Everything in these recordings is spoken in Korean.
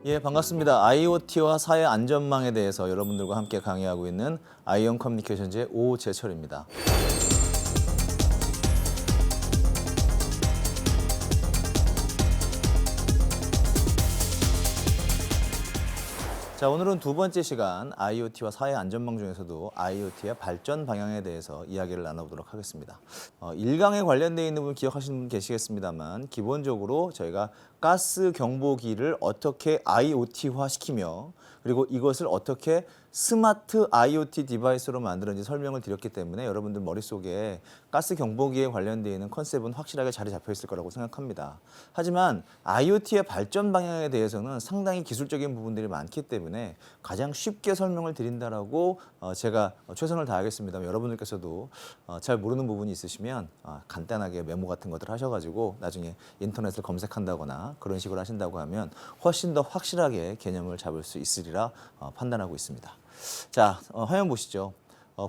예, 반갑습니다. IoT와 사회 안전망에 대해서 여러분들과 함께 강의하고 있는 아이온 커뮤니케이션즈의 오재철입니다. 자, 오늘은 두 번째 시간 IoT와 사회 안전망 중에서도 IoT의 발전 방향에 대해서 이야기를 나눠보도록 하겠습니다. 1강에 관련되어 있는 분 기억하시는 분 계시겠습니다만 기본적으로 저희가 가스 경보기를 어떻게 IoT화 시키며 그리고 이것을 어떻게 스마트 IoT 디바이스로 만드는지 설명을 드렸기 때문에 여러분들 머릿속에 가스 경보기에 관련되어 있는 컨셉은 확실하게 자리 잡혀 있을 거라고 생각합니다. 하지만 IoT의 발전 방향에 대해서는 상당히 기술적인 부분들이 많기 때문에 가장 쉽게 설명을 드린다라고 제가 최선을 다하겠습니다. 여러분들께서도 잘 모르는 부분이 있으시면 간단하게 메모 같은 것들 하셔가지고 나중에 인터넷을 검색한다거나 그런 식으로 하신다고 하면 훨씬 더 확실하게 개념을 잡을 수 있으리라 판단하고 있습니다. 자, 화면 보시죠.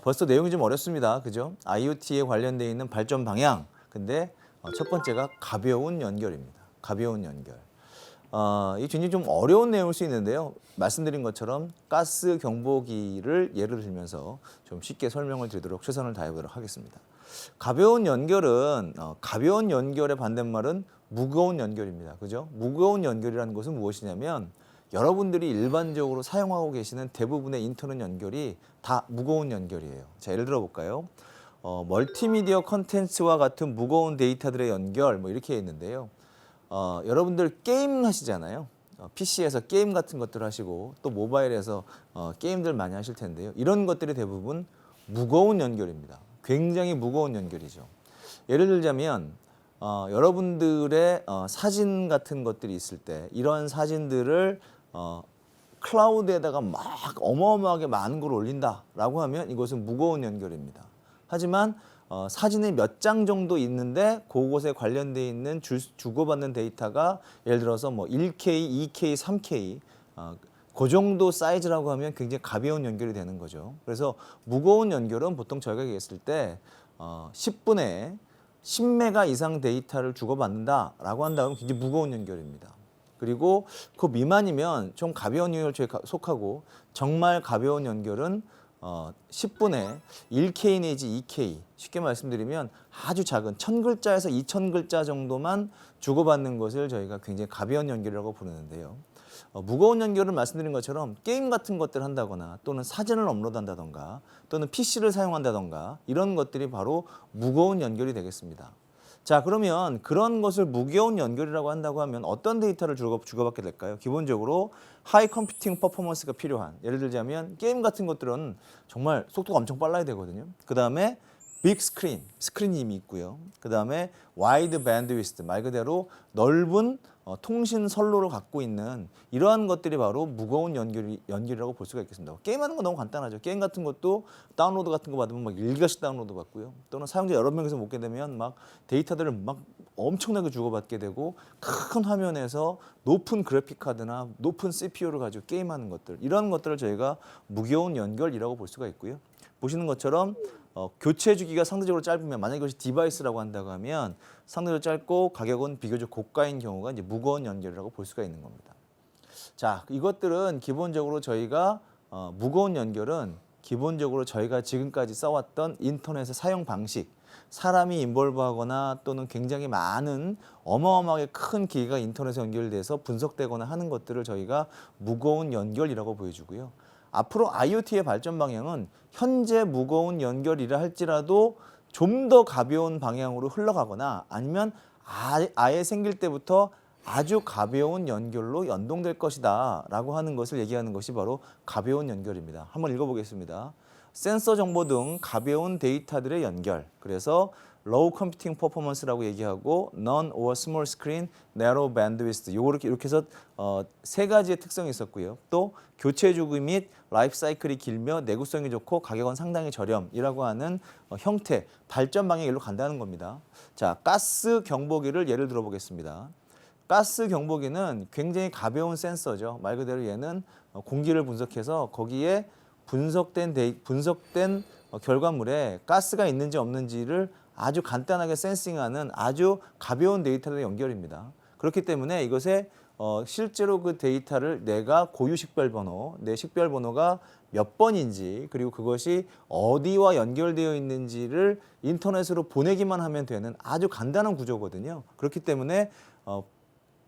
벌써 내용이 좀 어렵습니다. 그죠? IoT에 관련되어 있는 발전 방향. 근데 첫 번째가 가벼운 연결입니다. 가벼운 연결. 이 굉장히 좀 어려운 내용일 수 있는데요. 말씀드린 것처럼 가스 경보기를 예를 들면서 좀 쉽게 설명을 드리도록 최선을 다해보도록 하겠습니다. 가벼운 연결은 가벼운 연결의 반대말은 무거운 연결입니다. 그죠? 무거운 연결이라는 것은 무엇이냐면 여러분들이 일반적으로 사용하고 계시는 대부분의 인터넷 연결이 다 무거운 연결이에요. 자, 예를 들어 볼까요? 멀티미디어 컨텐츠와 같은 무거운 데이터들의 연결 뭐 이렇게 있는데요. 여러분들 게임 하시잖아요. PC에서 게임 같은 것들 하시고 또 모바일에서 게임들 많이 하실 텐데요. 이런 것들이 대부분 무거운 연결입니다. 굉장히 무거운 연결이죠. 예를 들자면 여러분들의 사진 같은 것들이 있을 때 이런 사진들을 클라우드에다가 막 어마어마하게 많은 걸 올린다라고 하면 이것은 무거운 연결입니다. 하지만 사진이 몇 장 정도 있는데 그곳에 관련되어 있는 주고받는 데이터가 예를 들어서 뭐 1K, 2K, 3K 그 정도 사이즈라고 하면 굉장히 가벼운 연결이 되는 거죠. 그래서 무거운 연결은 보통 저희가 얘기했을 때 10분에 10메가 이상 데이터를 주고받는다라고 한다면 굉장히 무거운 연결입니다. 그리고 그 미만이면 좀 가벼운 연결에 속하고 정말 가벼운 연결은 10분에 1K 내지 2K 쉽게 말씀드리면 아주 작은 1000글자에서 2000글자 정도만 주고받는 것을 저희가 굉장히 가벼운 연결이라고 부르는데요. 무거운 연결은 말씀드린 것처럼 게임 같은 것들을 한다거나 또는 사진을 업로드한다던가 또는 PC를 사용한다던가 이런 것들이 바로 무거운 연결이 되겠습니다. 자, 그러면 그런 것을 무거운 연결이라고 한다고 하면 어떤 데이터를 주고받게 될까요? 기본적으로 하이 컴퓨팅 퍼포먼스가 필요한, 예를 들자면 게임 같은 것들은 정말 속도가 엄청 빨라야 되거든요. 그 다음에 빅 스크린이 이미 있고요. 그 다음에 와이드 밴드위스, 말 그대로 넓은 통신 선로를 갖고 있는 이러한 것들이 바로 무거운 연결이라고 볼 수가 있겠습니다. 게임하는 건 너무 간단하죠. 게임 같은 것도 다운로드 같은 거 받으면 막 1기가씩 다운로드 받고요. 또는 사용자 여러 명에서 먹게 되면 막 데이터들을 막 엄청나게 주고받게 되고 큰 화면에서 높은 그래픽 카드나 높은 CPU를 가지고 게임하는 것들, 이런 것들을 저희가 무거운 연결이라고 볼 수가 있고요. 보시는 것처럼 교체 주기가 상대적으로 짧으면, 만약에 이것이 디바이스라고 한다고 하면 상대적으로 짧고 가격은 비교적 고가인 경우가 이제 무거운 연결이라고 볼 수가 있는 겁니다. 자, 이것들은 기본적으로 저희가 무거운 연결은 기본적으로 저희가 지금까지 써왔던 인터넷의 사용 방식, 사람이 인볼브하거나 또는 굉장히 많은 어마어마하게 큰 기기가 인터넷에 연결돼서 분석되거나 하는 것들을 저희가 무거운 연결이라고 보여주고요. 앞으로 IoT의 발전 방향은 현재 무거운 연결이라 할지라도 좀 더 가벼운 방향으로 흘러가거나 아니면 아예 생길 때부터 아주 가벼운 연결로 연동될 것이다 라고 하는 것을 얘기하는 것이 바로 가벼운 연결입니다. 한번 읽어보겠습니다. 센서 정보 등 가벼운 데이터들의 연결, 그래서 low computing performance라고 얘기하고 non or small screen, narrow bandwidth, 이렇게 해서 세 가지의 특성이 있었고요. 또 교체 주기 및 라이프 사이클이 길며 내구성이 좋고 가격은 상당히 저렴이라고 하는 형태, 발전 방향의 일로 간다는 겁니다. 자, 가스 경보기를 예를 들어 보겠습니다. 가스 경보기는 굉장히 가벼운 센서죠. 말 그대로 얘는 공기를 분석해서 거기에 분석된 결과물에 가스가 있는지 없는지를 아주 간단하게 센싱하는 아주 가벼운 데이터의 연결입니다. 그렇기 때문에 이것에 실제로 그 데이터를 내가 고유 식별번호, 내 식별번호가 몇 번인지 그리고 그것이 어디와 연결되어 있는지를 인터넷으로 보내기만 하면 되는 아주 간단한 구조거든요. 그렇기 때문에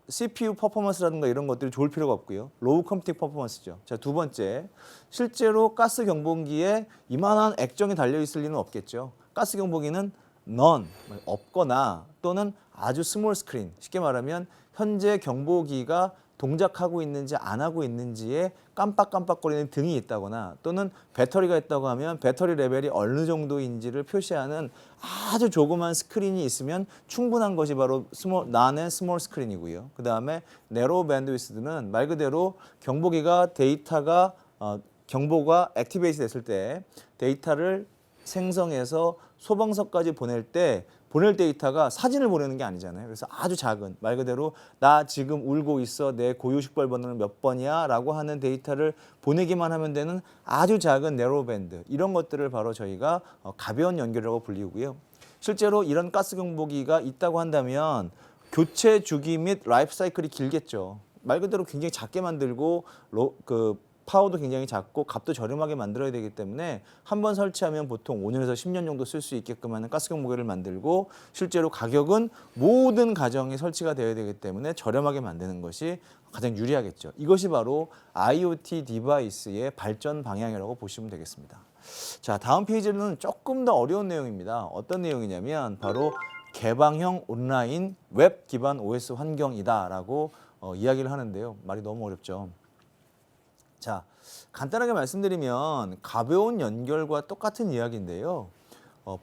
CPU 퍼포먼스라든가 이런 것들이 좋을 필요가 없고요. 로우 컴퓨팅 퍼포먼스죠. 자, 두 번째, 실제로 가스 경보기에 이만한 액정이 달려있을 리는 없겠죠. 가스 경보기는 none, 없거나 또는 아주 스몰 스크린, 쉽게 말하면 현재 경보기가 동작하고 있는지 안 하고 있는지에 깜빡깜빡거리는 등이 있다거나 또는 배터리가 있다고 하면 배터리 레벨이 어느 정도인지를 표시하는 아주 조그만 스크린이 있으면 충분한 것이 바로 난의 스몰 스크린이고요. 그 다음에 네로우 밴드위스는 말 그대로 경보기가 경보가 액티베이트 됐을 때 데이터를 생성해서 소방서까지 보낼 데이터가 사진을 보내는 게 아니잖아요. 그래서 아주 작은, 말 그대로 나 지금 울고 있어, 내 고유 식별번호는 몇 번이야 라고 하는 데이터를 보내기만 하면 되는 아주 작은 네로밴드, 이런 것들을 바로 저희가 가벼운 연결이라고 불리고요. 실제로 이런 가스 경보기가 있다고 한다면 교체 주기 및 라이프 사이클이 길겠죠. 말 그대로 굉장히 작게 만들고 파워도 굉장히 작고 값도 저렴하게 만들어야 되기 때문에 한번 설치하면 보통 5년에서 10년 정도 쓸 수 있게끔 하는 가스 경보기를 만들고, 실제로 가격은 모든 가정에 설치가 되어야 되기 때문에 저렴하게 만드는 것이 가장 유리하겠죠. 이것이 바로 IoT 디바이스의 발전 방향이라고 보시면 되겠습니다. 자, 다음 페이지는 조금 더 어려운 내용입니다. 어떤 내용이냐면 바로 개방형 온라인 웹 기반 OS 환경이다라고 이야기를 하는데요. 말이 너무 어렵죠. 자, 간단하게 말씀드리면 가벼운 연결과 똑같은 이야기인데요.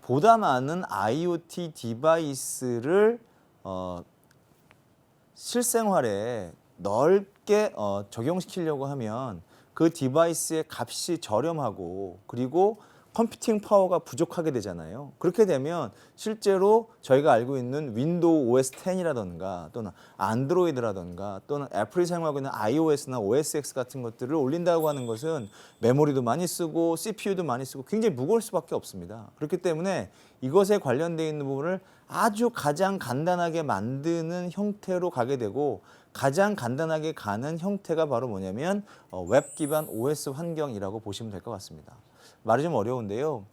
보다 많은 IoT 디바이스를 실생활에 넓게 적용시키려고 하면 그 디바이스의 값이 저렴하고 그리고 컴퓨팅 파워가 부족하게 되잖아요. 그렇게 되면 실제로 저희가 알고 있는 윈도우 OS 10이라던가 또는 안드로이드라던가 또는 애플이 사용하고 있는 iOS나 OS X 같은 것들을 올린다고 하는 것은 메모리도 많이 쓰고 CPU도 많이 쓰고 굉장히 무거울 수밖에 없습니다. 그렇기 때문에 이것에 관련되어 있는 부분을 아주 가장 간단하게 만드는 형태로 가게 되고, 가장 간단하게 가는 형태가 바로 뭐냐면 웹 기반 OS 환경이라고 보시면 될 것 같습니다. 말이 좀 어려운데요.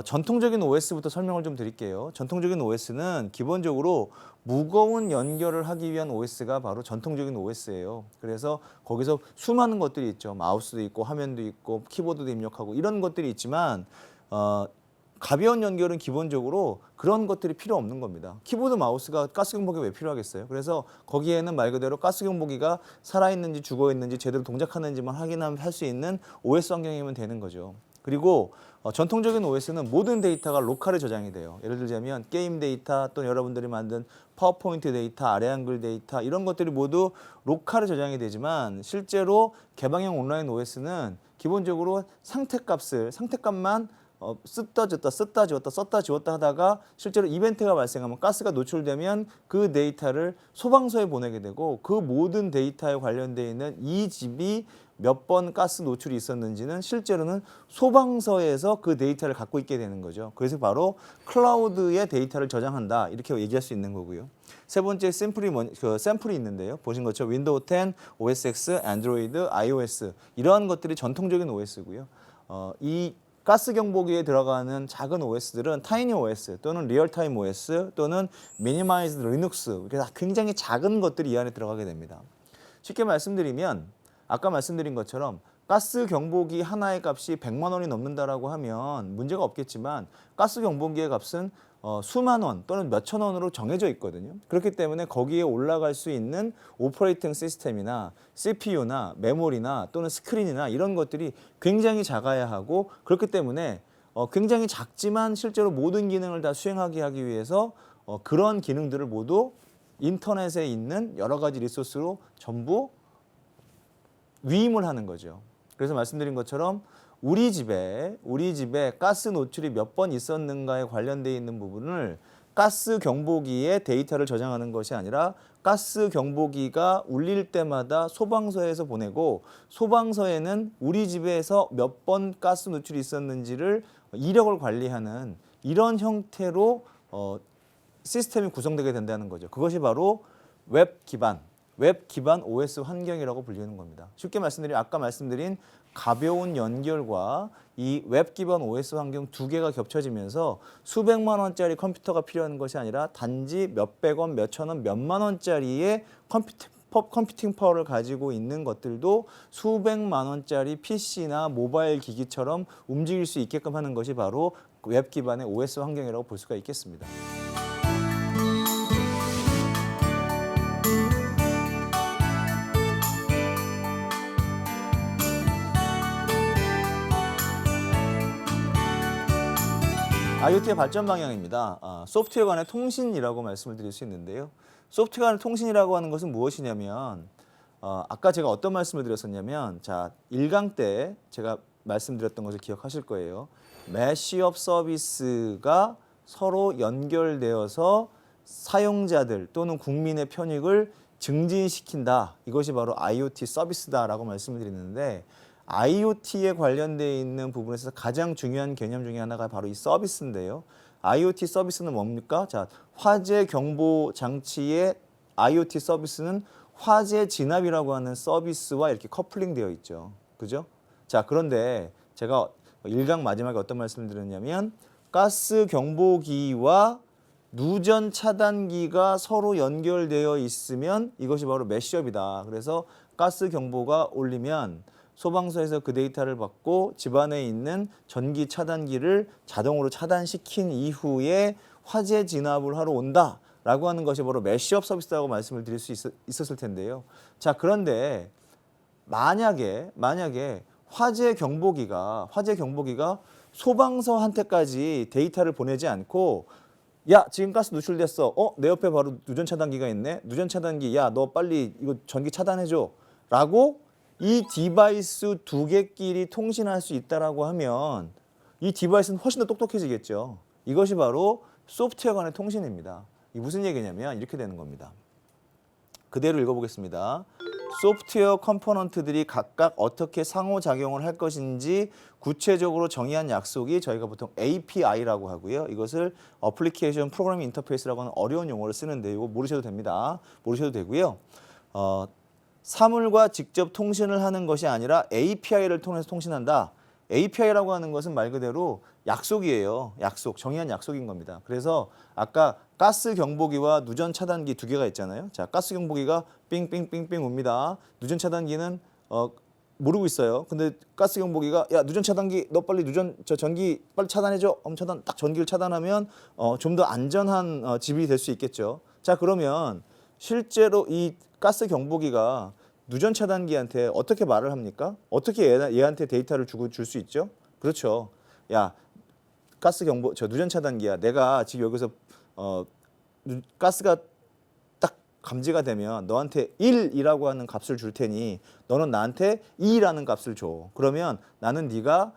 전통적인 OS부터 설명을 좀 드릴게요. 전통적인 OS는 기본적으로 무거운 연결을 하기 위한 OS가 바로 전통적인 OS예요. 그래서 거기서 수많은 것들이 있죠. 마우스도 있고 화면도 있고 키보드도 입력하고 이런 것들이 있지만 가벼운 연결은 기본적으로 그런 것들이 필요 없는 겁니다. 키보드 마우스가 가스 경보기가 왜 필요하겠어요? 그래서 거기에는 말 그대로 가스 경보기가 살아있는지 죽어있는지 제대로 동작하는지만 확인할 수 있는 OS 환경이면 되는 거죠. 그리고 전통적인 OS는 모든 데이터가 로컬에 저장이 돼요. 예를 들자면 게임 데이터 또는 여러분들이 만든 파워포인트 데이터, 아래 한글 데이터 이런 것들이 모두 로컬에 저장이 되지만 실제로 개방형 온라인 OS는 기본적으로 상태값만 쓰다 지웠다 하다가 실제로 이벤트가 발생하면 가스가 노출되면 그 데이터를 소방서에 보내게 되고, 그 모든 데이터에 관련되어 있는 이 집이 몇 번 가스 노출이 있었는지는 실제로는 소방서에서 그 데이터를 갖고 있게 되는 거죠. 그래서 바로 클라우드에 데이터를 저장한다 이렇게 얘기할 수 있는 거고요. 세 번째 샘플이 있는데요. 보신 것처럼 윈도우 10, OS X, 안드로이드, iOS 이러한 것들이 전통적인 OS고요. 이 가스 경보기에 들어가는 작은 OS들은 타이니 OS 또는 리얼타임 OS 또는 미니마이즈드 리눅스, 그래서 굉장히 작은 것들이 이 안에 들어가게 됩니다. 쉽게 말씀드리면 아까 말씀드린 것처럼 가스 경보기 하나의 값이 100만 원이 넘는다라고 하면 문제가 없겠지만 가스 경보기의 값은 수만 원 또는 몇천 원으로 정해져 있거든요. 그렇기 때문에 거기에 올라갈 수 있는 오퍼레이팅 시스템이나 CPU나 메모리나 또는 스크린이나 이런 것들이 굉장히 작아야 하고, 그렇기 때문에 굉장히 작지만 실제로 모든 기능을 다 수행하게 하기 위해서 그런 기능들을 모두 인터넷에 있는 여러 가지 리소스로 전부 위임을 하는 거죠. 그래서 말씀드린 것처럼 우리 집에 가스 노출이 몇 번 있었는가에 관련되어 있는 부분을 가스 경보기에 데이터를 저장하는 것이 아니라 가스 경보기가 울릴 때마다 소방서에서 보내고, 소방서에는 우리 집에서 몇 번 가스 노출이 있었는지를 이력을 관리하는 이런 형태로 시스템이 구성되게 된다는 거죠. 그것이 바로 웹 기반 웹 기반 OS 환경이라고 불리는 겁니다. 쉽게 말씀드리면 아까 말씀드린 가벼운 연결과 이 웹 기반 OS 환경 두 개가 겹쳐지면서 수백만 원짜리 컴퓨터가 필요한 것이 아니라 단지 몇백 원, 몇천 원, 몇만 원짜리의 컴퓨팅 파워를 가지고 있는 것들도 수백만 원짜리 PC나 모바일 기기처럼 움직일 수 있게끔 하는 것이 바로 웹 기반의 OS 환경이라고 볼 수가 있겠습니다. IoT의 발전 방향입니다. 소프트웨어 간의 통신이라고 말씀을 드릴 수 있는데요. 소프트웨어 간의 통신이라고 하는 것은 무엇이냐면 아까 제가 어떤 말씀을 드렸었냐면 자 1강 때 제가 말씀드렸던 것을 기억하실 거예요. 매시업 서비스가 서로 연결되어서 사용자들 또는 국민의 편익을 증진시킨다. 이것이 바로 IoT 서비스다라고 말씀을 드리는데 IoT에 관련되어 있는 부분에서 가장 중요한 개념 중에 하나가 바로 이 서비스인데요. IoT 서비스는 뭡니까? 자, 화재 경보 장치의 IoT 서비스는 화재 진압이라고 하는 서비스와 이렇게 커플링 되어 있죠. 그죠? 자, 그런데 제가 1강 마지막에 어떤 말씀을 드렸냐면 가스 경보기와 누전 차단기가 서로 연결되어 있으면 이것이 바로 매시업이다. 그래서 가스 경보가 울리면 소방서에서 그 데이터를 받고 집안에 있는 전기 차단기를 자동으로 차단시킨 이후에 화재 진압을 하러 온다라고 하는 것이 바로 매시업 서비스라고 말씀을 드릴 수 있었을 텐데요. 자, 그런데 만약에 화재 경보기가 소방서한테까지 데이터를 보내지 않고 야, 지금 가스 누출됐어. 내 옆에 바로 누전 차단기가 있네. 누전 차단기, 야, 너 빨리 이거 전기 차단해줘. 라고 이 디바이스 두 개끼리 통신할 수 있다라고 하면 이 디바이스는 훨씬 더 똑똑해지겠죠. 이것이 바로 소프트웨어 간의 통신입니다. 이게 무슨 얘기냐면 이렇게 되는 겁니다. 그대로 읽어보겠습니다. 소프트웨어 컴포넌트들이 각각 어떻게 상호작용을 할 것인지 구체적으로 정의한 약속이 저희가 보통 API라고 하고요. 이것을 어플리케이션 프로그래밍 인터페이스라고 하는 어려운 용어를 쓰는데 이거 모르셔도 됩니다. 모르셔도 되고요. 사물과 직접 통신을 하는 것이 아니라 API를 통해서 통신한다. API라고 하는 것은 말 그대로 약속이에요. 약속, 정의한 약속인 겁니다. 그래서 아까 가스 경보기와 누전 차단기 두 개가 있잖아요. 자, 가스 경보기가 삥삥삥삥 옵니다. 누전 차단기는 모르고 있어요. 근데 가스 경보기가 야, 누전 차단기 너 빨리 전기 빨리 차단해줘. 차단 딱 전기를 차단하면 좀 더 안전한 집이 될 수 있겠죠. 자, 그러면 실제로 이 가스 경보기가 누전 차단기한테 어떻게 말을 합니까? 어떻게 얘한테 데이터를 줄 수 있죠? 그렇죠. 야, 가스 경보 누전 차단기야. 내가 지금 여기서 가스가 딱 감지가 되면 너한테 1이라고 하는 값을 줄 테니 너는 나한테 2라는 값을 줘. 그러면 나는 네가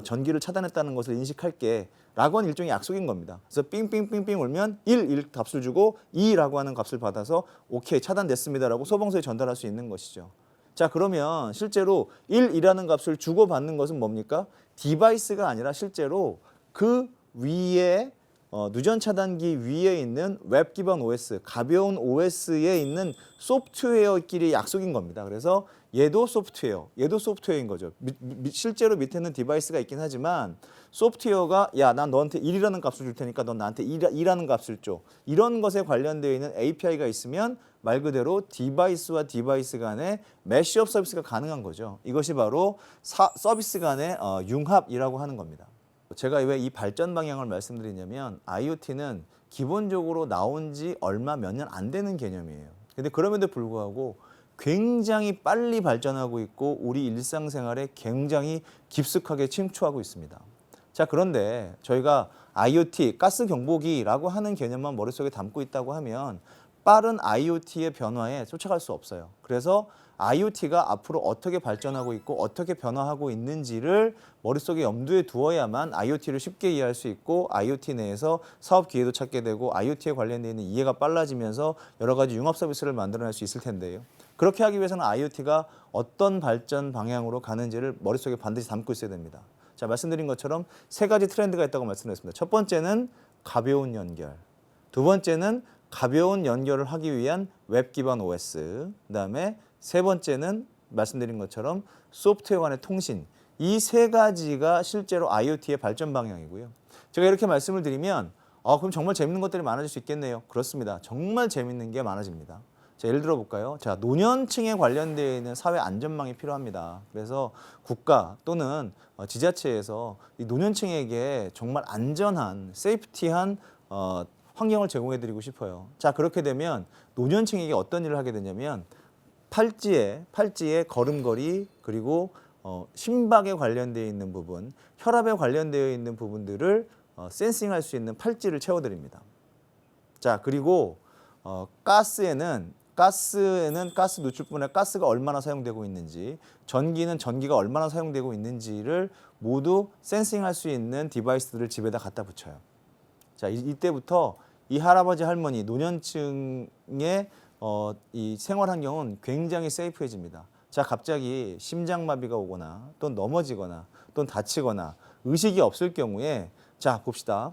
전기를 차단했다는 것을 인식할게. 라고 하는 일종의 약속인 겁니다. 그래서 삥삥삥삥 울면 1 값을 주고 2라고 하는 값을 받아서 오케이 차단됐습니다라고 소방서에 전달할 수 있는 것이죠. 자, 그러면 실제로 1이라는 값을 주고받는 것은 뭡니까? 디바이스가 아니라 실제로 그 위에 누전 차단기 위에 있는 웹 기반 OS, 가벼운 OS에 있는 소프트웨어끼리 약속인 겁니다. 그래서 얘도 소프트웨어인 거죠. 실제로 밑에는 디바이스가 있긴 하지만 소프트웨어가 야, 난 너한테 1이라는 값을 줄 테니까 넌 나한테 2라는 값을 줘. 이런 것에 관련되어 있는 API가 있으면 말 그대로 디바이스와 디바이스 간의 매시업 서비스가 가능한 거죠. 이것이 바로 서비스 간의 융합이라고 하는 겁니다. 제가 왜 이 발전 방향을 말씀드리냐면 IoT는 기본적으로 나온 지 얼마 몇 년 안 되는 개념이에요. 근데 그럼에도 불구하고 굉장히 빨리 발전하고 있고 우리 일상생활에 굉장히 깊숙하게 침투하고 있습니다. 자, 그런데 저희가 IoT, 가스 경보기라고 하는 개념만 머릿속에 담고 있다고 하면 빠른 IoT의 변화에 쫓아갈 수 없어요. 그래서 IoT가 앞으로 어떻게 발전하고 있고 어떻게 변화하고 있는지를 머릿속에 염두에 두어야만 IoT를 쉽게 이해할 수 있고 IoT 내에서 사업 기회도 찾게 되고 IoT에 관련되어 있는 이해가 빨라지면서 여러 가지 융합 서비스를 만들어낼 수 있을 텐데요. 그렇게 하기 위해서는 IoT가 어떤 발전 방향으로 가는지를 머릿속에 반드시 담고 있어야 됩니다. 자, 말씀드린 것처럼 세 가지 트렌드가 있다고 말씀드렸습니다. 첫 번째는 가벼운 연결, 두 번째는 가벼운 연결을 하기 위한 웹 기반 OS, 그다음에 세 번째는 말씀드린 것처럼 소프트웨어 간의 통신, 이 세 가지가 실제로 IoT의 발전 방향이고요. 제가 이렇게 말씀을 드리면 그럼 정말 재밌는 것들이 많아질 수 있겠네요. 그렇습니다. 정말 재밌는 게 많아집니다. 자, 예를 들어 볼까요? 자, 노년층에 관련되어 있는 사회 안전망이 필요합니다. 그래서 국가 또는 지자체에서 이 노년층에게 정말 안전한, 세이프티한 환경을 제공해드리고 싶어요. 자, 그렇게 되면 노년층에게 어떤 일을 하게 되냐면 팔찌에 걸음걸이, 그리고 심박에 관련되어 있는 부분, 혈압에 관련되어 있는 부분들을 센싱할 수 있는 팔찌를 채워드립니다. 자, 그리고 가스에는 가스 누출분해 가스가 얼마나 사용되고 있는지, 전기는 전기가 얼마나 사용되고 있는지를 모두 센싱할 수 있는 디바이스들을 집에다 갖다 붙여요. 자, 이때부터 이 할아버지 할머니 노년층의 이 생활 환경은 굉장히 세이프해집니다. 자, 갑자기 심장마비가 오거나 또는 넘어지거나 또는 다치거나 의식이 없을 경우에, 자, 봅시다.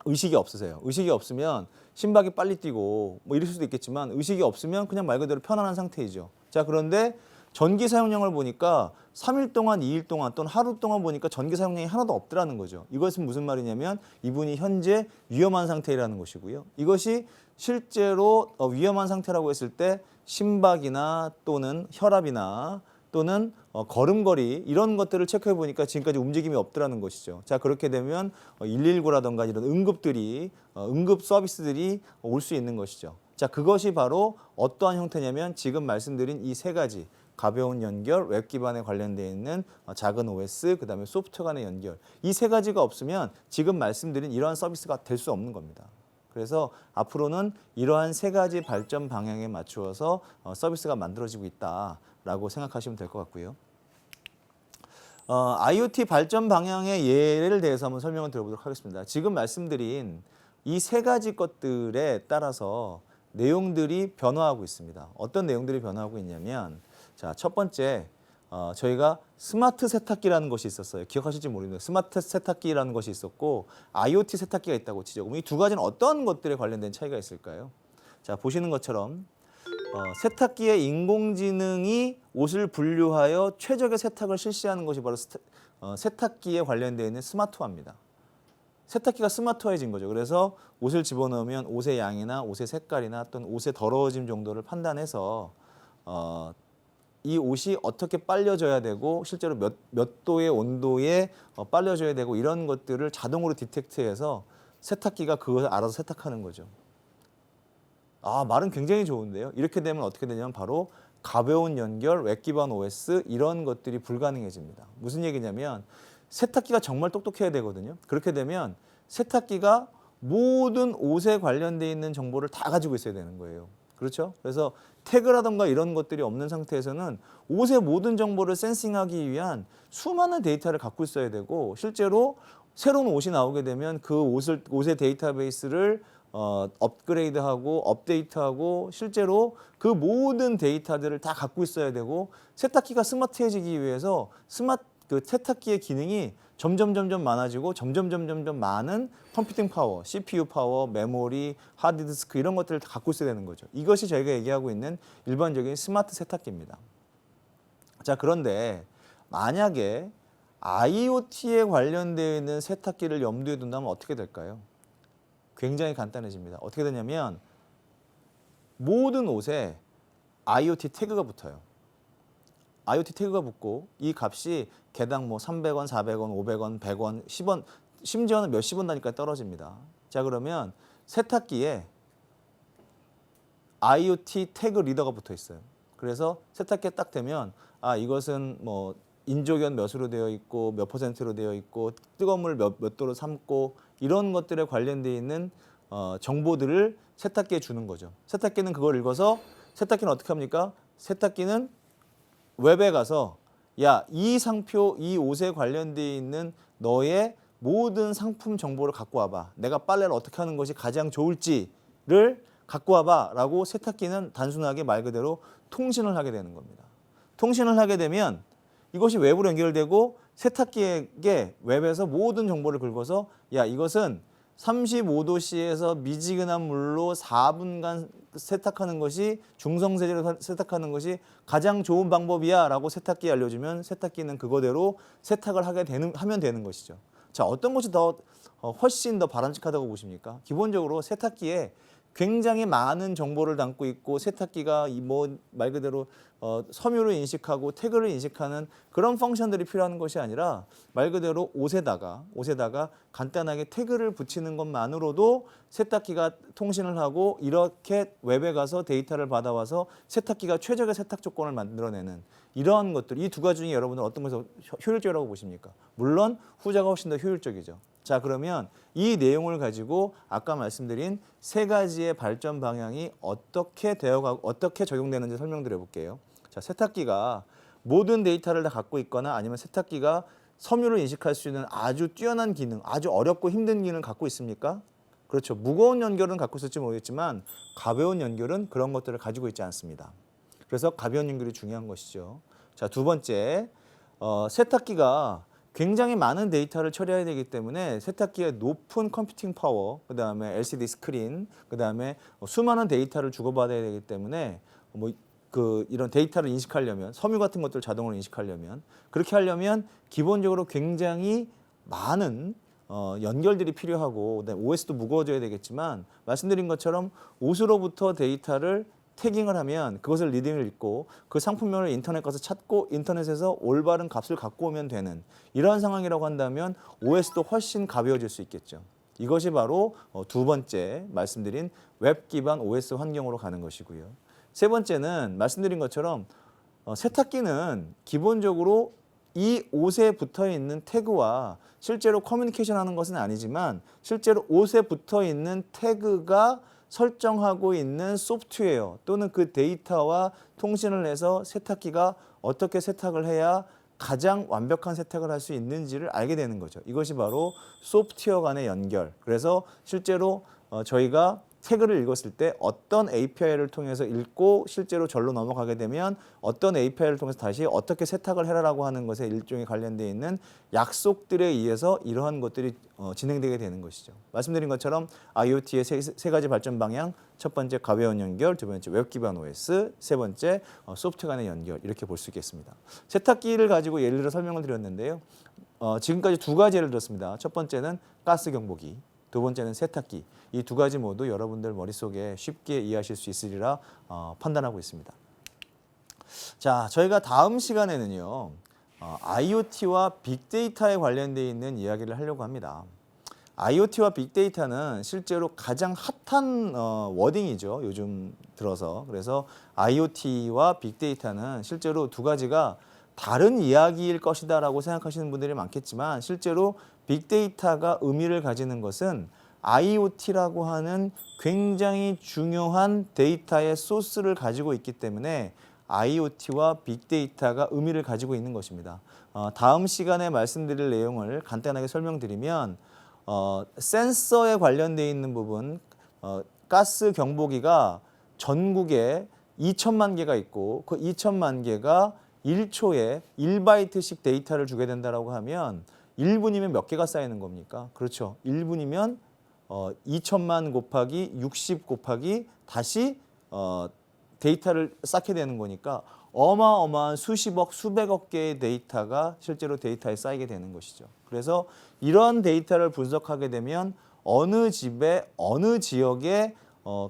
의식이 없으세요. 의식이 없으면 심박이 빨리 뛰고 뭐 이럴 수도 있겠지만 의식이 없으면 그냥 말 그대로 편안한 상태이죠. 자, 그런데 전기 사용량을 보니까 3일 동안, 2일 동안 또는 하루 동안 보니까 전기 사용량이 하나도 없더라는 거죠. 이것은 무슨 말이냐면 이분이 현재 위험한 상태라는 것이고요. 이것이 실제로 위험한 상태라고 했을 때 심박이나 또는 혈압이나 또는 걸음걸이 이런 것들을 체크해 보니까 지금까지 움직임이 없더라는 것이죠. 자, 그렇게 되면 119라든가 이런 응급 서비스들이 올 수 있는 것이죠. 자, 그것이 바로 어떠한 형태냐면 지금 말씀드린 이 세 가지, 가벼운 연결, 웹 기반에 관련되어 있는 작은 OS, 그다음에 소프트웨어 간의 연결, 이 세 가지가 없으면 지금 말씀드린 이러한 서비스가 될 수 없는 겁니다. 그래서 앞으로는 이러한 세 가지 발전 방향에 맞추어서 서비스가 만들어지고 있다라고 생각하시면 될 것 같고요. IoT 발전 방향의 예를 대해서 한번 설명을 드려보도록 하겠습니다. 지금 말씀드린 이 세 가지 것들에 따라서 내용들이 변화하고 있습니다. 어떤 내용들이 변화하고 있냐면, 자, 첫 번째, 저희가 스마트 세탁기라는 것이 있었어요. 기억하실지 모르겠는데 스마트 세탁기라는 것이 있었고 IoT 세탁기가 있다고 치죠. 그럼 이 두 가지는 어떤 것들에 관련된 차이가 있을까요? 자, 보시는 것처럼 세탁기의 인공지능이 옷을 분류하여 최적의 세탁을 실시하는 것이 바로 세탁기에 관련되어 있는 스마트화입니다. 세탁기가 스마트화해진 거죠. 그래서 옷을 집어넣으면 옷의 양이나 옷의 색깔이나 또는 옷의 더러워짐 정도를 판단해서 이 옷이 어떻게 빨려져야 되고 실제로 몇 도의 온도에 빨려져야 되고 이런 것들을 자동으로 디텍트해서 세탁기가 그것을 알아서 세탁하는 거죠. 말은 굉장히 좋은데요. 이렇게 되면 어떻게 되냐면 바로 가벼운 연결, 웹 기반 OS 이런 것들이 불가능해집니다. 무슨 얘기냐면 세탁기가 정말 똑똑해야 되거든요. 그렇게 되면 세탁기가 모든 옷에 관련되어 있는 정보를 다 가지고 있어야 되는 거예요. 그렇죠? 그래서 태그라던가 이런 것들이 없는 상태에서는 옷의 모든 정보를 센싱하기 위한 수많은 데이터를 갖고 있어야 되고, 실제로 새로운 옷이 나오게 되면 그 옷의 데이터베이스를 업그레이드하고 업데이트하고 실제로 그 모든 데이터들을 다 갖고 있어야 되고, 세탁기가 스마트해지기 위해서 그 세탁기의 기능이 점점 많아지고 점점 많은 컴퓨팅 파워, CPU 파워, 메모리, 하드디스크 이런 것들을 다 갖고 있어야 되는 거죠. 이것이 저희가 얘기하고 있는 일반적인 스마트 세탁기입니다. 자, 그런데 만약에 IoT에 관련되어 있는 세탁기를 염두에 둔다면 어떻게 될까요? 굉장히 간단해집니다. 어떻게 되냐면 모든 옷에 IoT 태그가 붙어요. IoT 태그가 붙고 이 값이 개당 뭐 300원, 400원, 500원, 100원, 10원, 심지어는 몇십 원 단위까지 떨어집니다. 자, 그러면 세탁기에 IoT 태그 리더가 붙어 있어요. 그래서 세탁기에 딱 되면 이것은 뭐 인조견 몇으로 되어 있고 몇 %로 되어 있고 뜨거운 물 몇 도로 삶고 이런 것들에 관련되어 있는 정보들을 세탁기에 주는 거죠. 세탁기는 그걸 읽어서 세탁기는 어떻게 합니까? 세탁기는 웹에 가서 이 상표, 이 옷에 관련되어 있는 너의 모든 상품 정보를 갖고 와봐. 내가 빨래를 어떻게 하는 것이 가장 좋을지를 갖고 와봐 라고 세탁기는 단순하게 말 그대로 통신을 하게 되는 겁니다. 통신을 하게 되면 이것이 웹으로 연결되고 세탁기에게 웹에서 모든 정보를 긁어서 이것은 35도씨에서 미지근한 물로 4분간 세탁하는 것이 중성세제로 세탁하는 것이 가장 좋은 방법이야 라고 세탁기에 알려주면 세탁기는 그거대로 세탁을 하면 되는 것이죠. 자, 어떤 것이 훨씬 더 바람직하다고 보십니까? 기본적으로 세탁기에 굉장히 많은 정보를 담고 있고 세탁기가 말 그대로 섬유를 인식하고 태그를 인식하는 그런 펑션들이 필요한 것이 아니라 말 그대로 옷에다가 간단하게 태그를 붙이는 것만으로도 세탁기가 통신을 하고 이렇게 웹에 가서 데이터를 받아와서 세탁기가 최적의 세탁 조건을 만들어내는 이러한 것들, 이 두 가지 중에 여러분들 어떤 것이 효율적이라고 보십니까? 물론 후자가 훨씬 더 효율적이죠. 자, 그러면 이 내용을 가지고 아까 말씀드린 세 가지의 발전 방향이 어떻게 적용되는지 설명드려 볼게요. 자, 세탁기가 모든 데이터를 다 갖고 있거나 아니면 세탁기가 섬유를 인식할 수 있는 아주 뛰어난 기능, 아주 어렵고 힘든 기능을 갖고 있습니까? 그렇죠. 무거운 연결은 갖고 있을지 모르겠지만 가벼운 연결은 그런 것들을 가지고 있지 않습니다. 그래서 가벼운 연결이 중요한 것이죠. 자, 두 번째, 세탁기가 굉장히 많은 데이터를 처리해야 되기 때문에 세탁기의 높은 컴퓨팅 파워, 그다음에 LCD 스크린, 그다음에 수많은 데이터를 주고받아야 되기 때문에 이런 데이터를 인식하려면 섬유 같은 것들을 자동으로 인식하려면 그렇게 하려면 기본적으로 굉장히 많은 연결들이 필요하고 그다음에 OS도 무거워져야 되겠지만 말씀드린 것처럼 옷으로부터 데이터를 태깅을 하면 그것을 리딩을 읽고 그 상품명을 인터넷 가서 찾고 인터넷에서 올바른 값을 갖고 오면 되는 이러한 상황이라고 한다면 OS도 훨씬 가벼워질 수 있겠죠. 이것이 바로 두 번째 말씀드린 웹 기반 OS 환경으로 가는 것이고요. 세 번째는 말씀드린 것처럼 세탁기는 기본적으로 이 옷에 붙어 있는 태그와 실제로 커뮤니케이션 하는 것은 아니지만 실제로 옷에 붙어 있는 태그가 설정하고 있는 소프트웨어 또는 그 데이터와 통신을 해서 세탁기가 어떻게 세탁을 해야 가장 완벽한 세탁을 할 수 있는지를 알게 되는 거죠. 이것이 바로 소프트웨어 간의 연결. 그래서 실제로 저희가 태그를 읽었을 때 어떤 API를 통해서 읽고 실제로 절로 넘어가게 되면 어떤 API를 통해서 다시 어떻게 세탁을 해라라고 하는 것에 일종의 관련되어 있는 약속들에 의해서 이러한 것들이 진행되게 되는 것이죠. 말씀드린 것처럼 IoT의 세 가지 발전 방향, 첫 번째 가벼운 연결, 두 번째 웹 기반 OS, 세 번째 소프트 간의 연결 이렇게 볼 수 있겠습니다. 세탁기를 가지고 예를 들어 설명을 드렸는데요. 지금까지 두 가지 예를 들었습니다. 첫 번째는 가스 경보기. 두 번째는 세탁기. 이 두 가지 모두 여러분들 머릿속에 쉽게 이해하실 수 있으리라 판단하고 있습니다. 자, 저희가 다음 시간에는요. IoT와 빅데이터에 관련되어 있는 이야기를 하려고 합니다. IoT와 빅데이터는 실제로 가장 핫한 워딩이죠. 요즘 들어서. 그래서 IoT와 빅데이터는 실제로 두 가지가 다른 이야기일 것이다 라고 생각하시는 분들이 많겠지만 실제로 빅데이터가 의미를 가지는 것은 IoT라고 하는 굉장히 중요한 데이터의 소스를 가지고 있기 때문에 IoT와 빅데이터가 의미를 가지고 있는 것입니다. 다음 시간에 말씀드릴 내용을 간단하게 설명드리면 센서에 관련되어 있는 부분, 가스 경보기가 전국에 2천만 개가 있고 그 2천만 개가 1초에 1바이트씩 데이터를 주게 된다고 하면 1분이면 몇 개가 쌓이는 겁니까? 그렇죠. 1분이면 2천만 곱하기 60 곱하기 다시 데이터를 쌓게 되는 거니까 어마어마한 수십억, 수백억 개의 데이터가 실제로 데이터에 쌓이게 되는 것이죠. 그래서 이런 데이터를 분석하게 되면 어느 집에 어느 지역에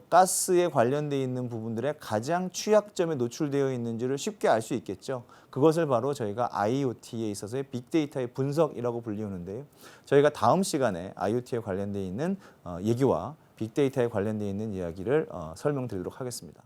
가스에 관련되어 있는 부분들의 가장 취약점에 노출되어 있는지를 쉽게 알 수 있겠죠. 그것을 바로 저희가 IoT에 있어서의 빅데이터의 분석이라고 불리우는데요. 저희가 다음 시간에 IoT에 관련되어 있는 얘기와 빅데이터에 관련되어 있는 이야기를 설명드리도록 하겠습니다.